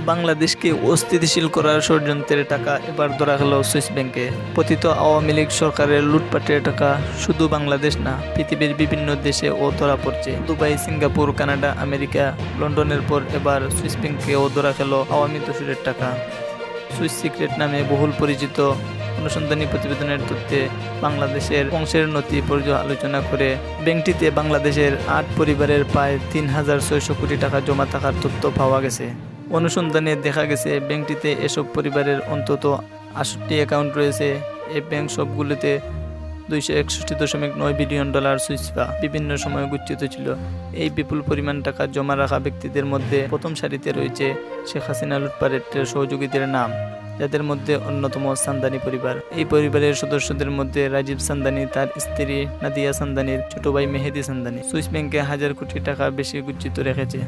বাংলাদেশকে অস্থিতিশীল করার ষড়যন্ত্রের টাকা এবার ধরা গেল সুইস ব্যাংকে। পতিত আওয়ামী লীগ সরকারের লুটপাটের টাকা শুধু বাংলাদেশ না, পৃথিবীর বিভিন্ন দেশে ও ধরা পড়ছে। দুবাই, সিঙ্গাপুর, কানাডা, আমেরিকা, লন্ডনের পর এবার সুইস ব্যাংকেও ধরা গেল আওয়ামী দোসরের টাকা। সুইস সিক্রেট নামে বহুল পরিচিত অনুসন্ধানী প্রতিবেদনের তথ্যে বাংলাদেশের অংশের নথি পর্যালোচনা করে ব্যাংকটিতে বাংলাদেশের ৮ পরিবারের প্রায় ৩,৬০০ কোটি টাকা জমা থাকার তথ্য পাওয়া গেছে। অনুসন্ধানে দেখা গেছে ব্যাংকটিতে এসব পরিবারের অন্তত ৬৮ অ্যাকাউন্ট রয়েছে। এই ব্যাংক সবগুলোতে $261.9 বিলিয়ন সুইস ফ্রাঙ্ক বিভিন্ন সময়ে গচ্ছিত ছিল। এই বিপুল পরিমাণ টাকা জমা রাখা ব্যক্তিদের মধ্যে প্রথম সারিতে রয়েছে শেখ হাসিনা লুটপাটের সহযোগীদের নাম, যাদের মধ্যে অন্যতম সান্দানি পরিবার। এই পরিবারের সদস্যদের মধ্যে রাজীব সান্দানি, তার স্ত্রী নাদিয়া সান্দানির ছোট ভাই মেহেদি সান্দানি সুইস ব্যাংকে ১,০০০ কোটি টাকা বেশি গচ্ছিত রেখেছে।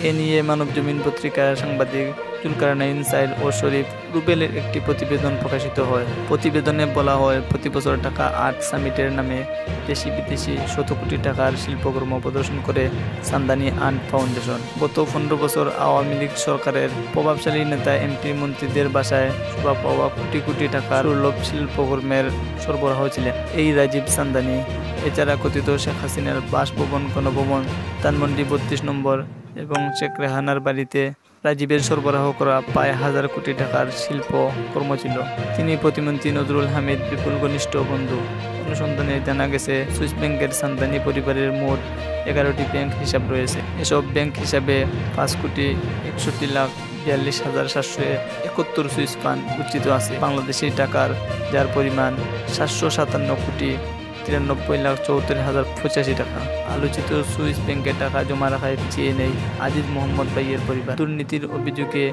এ নিয়ে মানবজমিন পত্রিকার সাংবাদিক জুলকারনাইন সাইল ও শরীফ রুবেলের একটি প্রতিবেদন প্রকাশিত হয়। প্রতিবেদনে বলা হয়, প্রতি বছর টাকা আর্ট সামিটের নামে দেশি বিদেশি শত কোটি টাকার শিল্পকর্ম প্রদর্শন করে সান্দানি আর্ট ফাউন্ডেশন। গত ১৫ বছর আওয়ামী লীগ সরকারের প্রভাবশালী নেতা, এমপি, মন্ত্রীদের বাসায় শোভা পাওয়া কোটি কোটি টাকার দুর্লভ শিল্পকর্মের সরবরাহ ছিলেন এই রাজীব সান্দানি। এছাড়া কথিত শেখ হাসিনার বাসভবন, গণভবন, ধানমন্ডি ৩২ নম্বর এবং শেখ রেহানার বাড়িতে রাজীবের সরবরাহ করা প্রায় ১,০০০ কোটি টাকার শিল্পকর্ম ছিল। তিনি প্রতিমন্ত্রী নজরুল হামিদ বিপুল ঘনিষ্ঠ বন্ধু। অনুসন্ধানে জানা গেছে, সুইস ব্যাংকের সান্দানি পরিবারের মোট ১১টি ব্যাংক হিসাব রয়েছে। এসব ব্যাংক হিসাবে ৫,৬১,৪২,৭৭১ সুইস ফ্রাঙ্ক গচ্ছিত আছে বাংলাদেশি টাকার, যার পরিমাণ ৭৫৭,৯৩,৭৪,০৮৫ টাকা। আলোচিত সুইস ব্যাংকে টাকা জমা রাখায় পিছিয়ে নেই আজিজ মোহাম্মদ ভাইয়ের পরিবার। দুর্নীতির অভিযোগে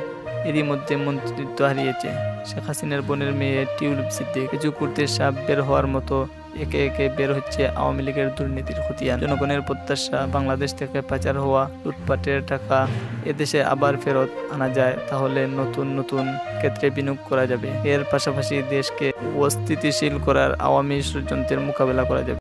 এরই মধ্যে মন্ত্রিত্ব হারিয়েছে শেখ হাসিনার বোনের মেয়ে টিউলিপ সিদ্দিক। কিছু করতে সাপ বের হওয়ার মতো একে একে বের হচ্ছে আওয়ামী লীগের দুর্নীতির খতিয়ান। জনগণের প্রত্যাশা, বাংলাদেশ থেকে পাচার হওয়া লুটপাটের টাকা এদেশে আবার ফেরত আনা যায়, তাহলে নতুন নতুন ক্ষেত্রে বিনিয়োগ করা যাবে। এর পাশাপাশি দেশকে অস্থিতিশীল করার আওয়ামী ষড়যন্ত্রের মোকাবেলা করা যাবে।